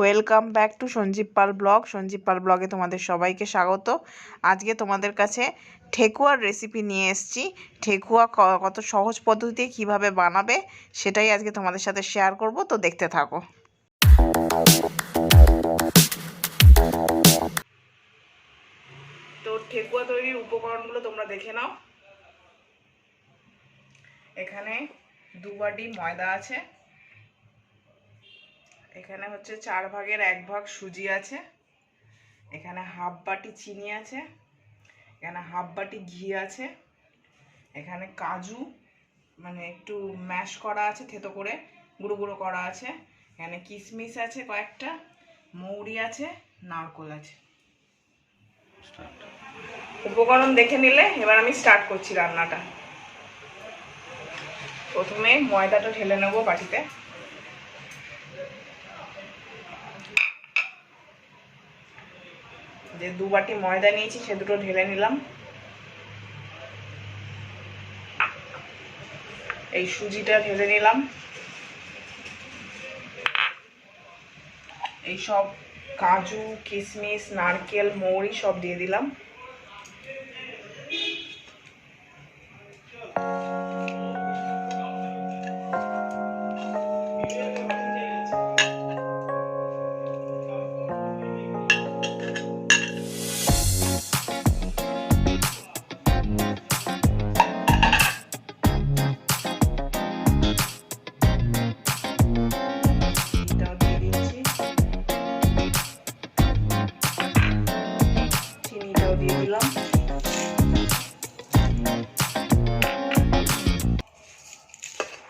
Welcome back to Sanjib Pal blog. Sanjib Pal ব্লগে তোমাদের সবাইকে স্বাগত। আজকে তোমাদের কাছে ঠেকুয়ার রেসিপি নিয়ে এসেছি। ঠেকুয়া কত সহজ পদ্ধতিতে কিভাবে বানাবে সেটাই আজকে তোমাদের সাথে শেয়ার করব, তো দেখতে থাকো। তো ঠেকুয়া তৈরির উপকরণগুলো তোমরা দেখে নাও। এখানে 2 বাটি ময়দা আছে, এখানে হচ্ছে 4 ভাগের 1 ভাগ সুজি আছে, এখানে হাফ বাটি চিনি আছে, এখানে হাফ বাটি ঘি আছে, এখানে কাজু মানে একটু ম্যাশ করা আছে, থেতো করে গুঁড়ো গুঁড়ো করা আছে, এখানে কিশমিশ আছে কয়েকটা, মৌরি আছে, নারকেল আছে। উপকরণ দেখে নিলে এবার আমি স্টার্ট করছি রান্নাটা। প্রথমে ময়দাটা ঢেলে নেব বাটিতে। যে 2 বাটি ময়দা নিয়েছি সে দুটো ঢেলে নিলাম। এই সুজিটা ঢেলে নিলাম। এই সব কাজু কিশমিশ নারকেল মৌরি সব দিয়ে দিলাম।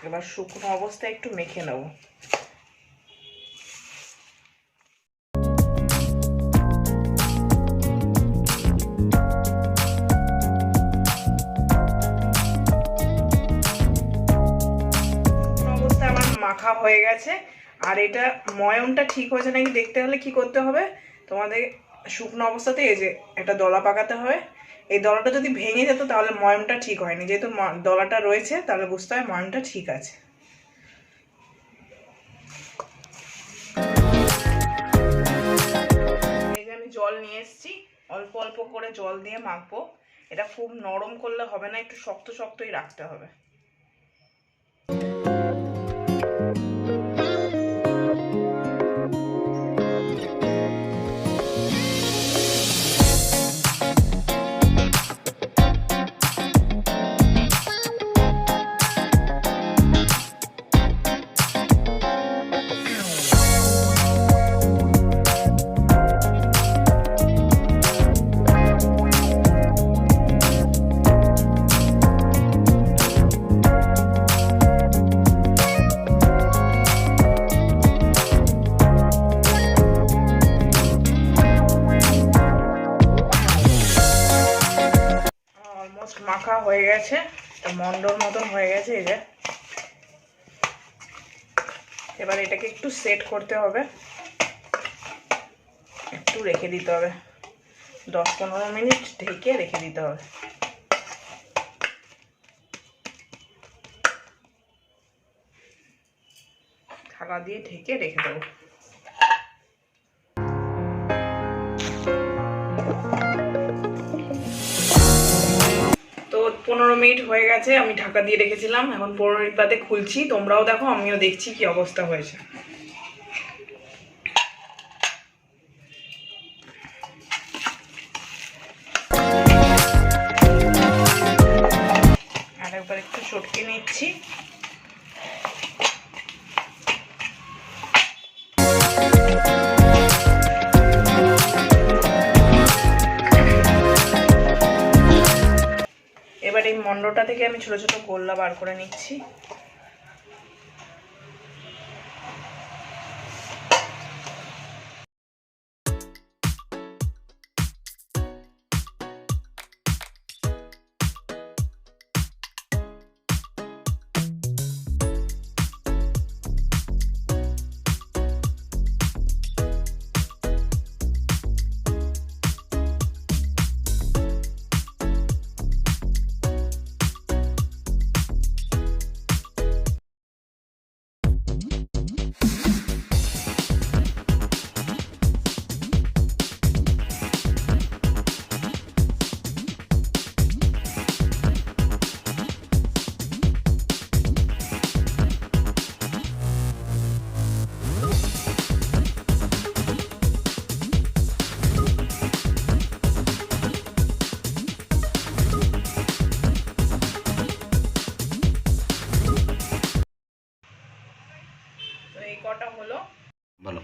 এবার শুকনো অবস্থায় একটু মেখে নেব। মাখা হয়ে গেছে। আর এটা ময়নটা ঠিক হয়েছে নাকি দেখতে হলে কি করতে হবে, তোমাদের শুকনো অবস্থাতে এই যে একটা দলা পাকাতে হবে। এই দলাটা যদি ভেঙে যেত তাহলে ময়নটা ঠিক হয়নি, যেহেতু দলাটা রয়েছে তাহলে বুঝতে হয় ময়নটা ঠিক আছে। এই যে আমি জল নিয়ে এসেছি, অল্প অল্প করে জল দিয়ে মাখবো। এটা খুব নরম করলে হবে না, একটু শক্ত শক্তই রাখতে হবে। মাখা হয়ে গেছে, একটা মন্ডর মতন হয়ে গেছে। এই যে এবার এটাকে একটু সেট করতে হবে, একটু রেখে দিতে হবে, 10-15 মিনিট ঢেকে রেখে দিতে হবে। ঢাকা দিয়ে ঢেকে রেখে দেবো। তো 15 মিনিট হয়ে গেছে, আমি ঢাকা দিয়ে রেখেছিলাম। এখন 15 মিনিট বাদে খুলছি, তোমরাও দেখো আমিও দেখছি কি অবস্থা হয়েছে। আর একবার একটু চটকে নিচ্ছি। এবার এই মন্ডটা থেকে আমি ছোট ছোট গোল্লা বার করে নিচ্ছি। কটা হলো বলো।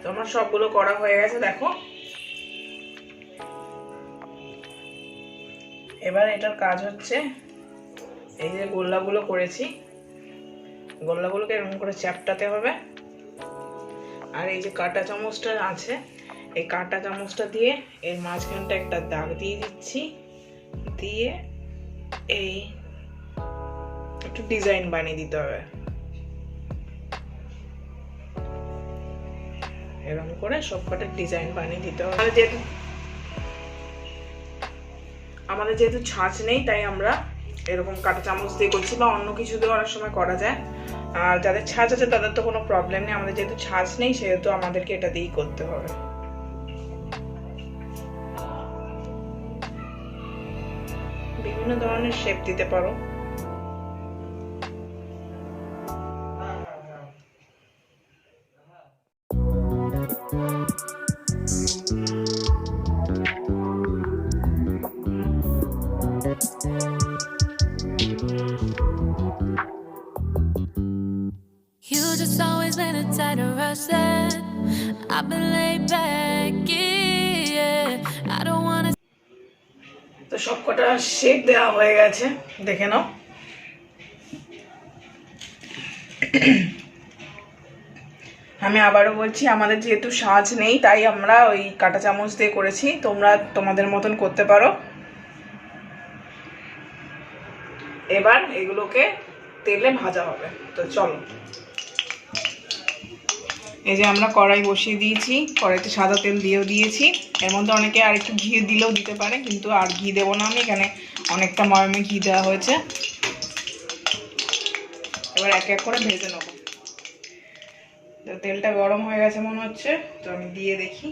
তো আমার সবগুলো করা হয়ে গেছে দেখো। এবার এটার কাজ হচ্ছে এই যে গোল্লাগুলো করেছি, গোল্লাগুলোকে এরকম করে চ্যাপটাতে হবে। আর এই যে কাঁটা চামচটা আছে, এই কাঁটা চামচটা দিয়ে এর মাঝখানটা একটা দাগ দিয়ে দিচ্ছি, দিয়ে এই একটু ডিজাইন বানিয়ে দিতে হবে। এরকম করে সবকটা ডিজাইন বানিয়ে দিতে হবে। আমাদের যেহেতু ছাঁচ নেই তাই আমরা এরকম কাঁটা চামচ দিয়ে করছি, বা অন্য কিছু দিয়ে অনেক সময় করা যায়। আর যাদের ছাঁচ আছে তাদের তো কোনো প্রবলেম নেই, আমাদের যেহেতু ছাঁচ নেই সেহেতু আমাদেরকে এটা দিয়েই করতে হবে। বিভিন্ন ধরনের শেপ দিতে পারো। You just always been a tighter rush that I've been laid back, yeah. I don't wanna. তো সবকটা শেপ দেওয়া হয়ে গেছে, দেখে নাও। আমি আবারও বলছি, আমাদের যেহেতু সাজ নেই তাই আমরা ওই কাঁটা চামচ দিয়ে করেছি, তোমরা তোমাদের মতন করতে পারো। এবার এগুলোকে তেলে ভাজা হবে। তো চলো, এই যে আমরা কড়াই বসিয়ে দিয়েছি, কড়াইতে সাদা তেল দিয়েও দিয়েছি। এর মধ্যে অনেকে আর একটু ঘি দিলেও দিতে পারে, কিন্তু আর ঘি দেবো না আমি, এখানে অনেকটা ময়মে ঘি দেওয়া হয়েছে। এবার এক এক করে ভেজে নেব। তো তেলটা গরম হয়ে গেছে মনে হচ্ছে, তো আমি দিয়ে দেখি।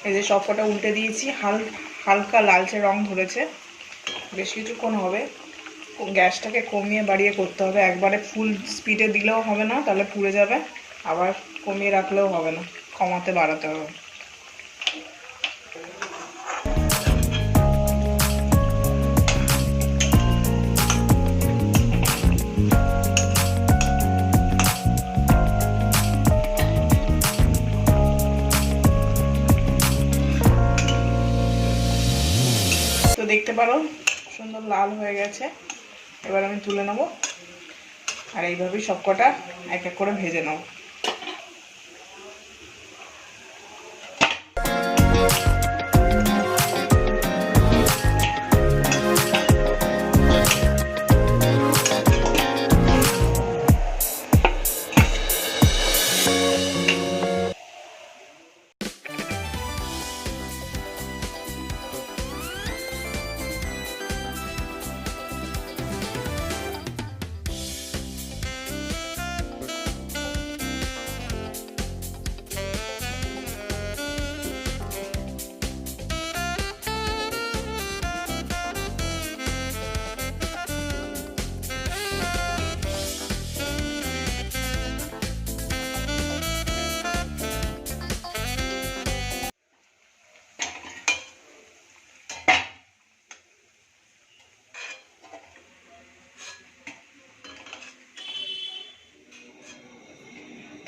এই যে সবকটা উল্টে দিয়েছি, হালকা লালচে রং ধরেছে। বেশ কিছুক্ষণ হবে, গ্যাসটাকে কমিয়ে বাড়িয়ে করতে হবে। একবারে ফুল স্পিডে দিলেও হবে না, তাহলে পুড়ে যাবে। আবার কমিয়ে রাখলেও হবে না, কমাতে বাড়াতে হবে। তো দেখতে পারো সুন্দর লাল হয়ে গেছে। এবার আমি তুলে নেব, আর এইভাবেই সবকটা এক এক করে ভেজে নেব।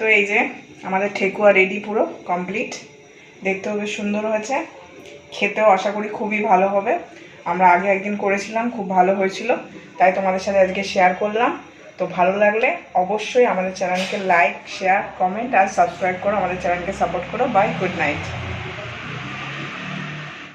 তো এই যে আমাদের ঠেকুয়া রেডি, পুরো কমপ্লিট। দেখতেও বেশ সুন্দর হয়েছে, খেতেও আশা করি খুবই ভালো হবে। আমরা আগে একদিন করেছিলাম, খুব ভালো হয়েছিল, তাই তোমাদের সাথে আজকে শেয়ার করলাম। তো ভালো লাগলে অবশ্যই আমাদের চ্যানেলকে লাইক, শেয়ার, কমেন্ট আর সাবস্ক্রাইব করো। আমাদের চ্যানেলকে সাপোর্ট করো। Bye, good night.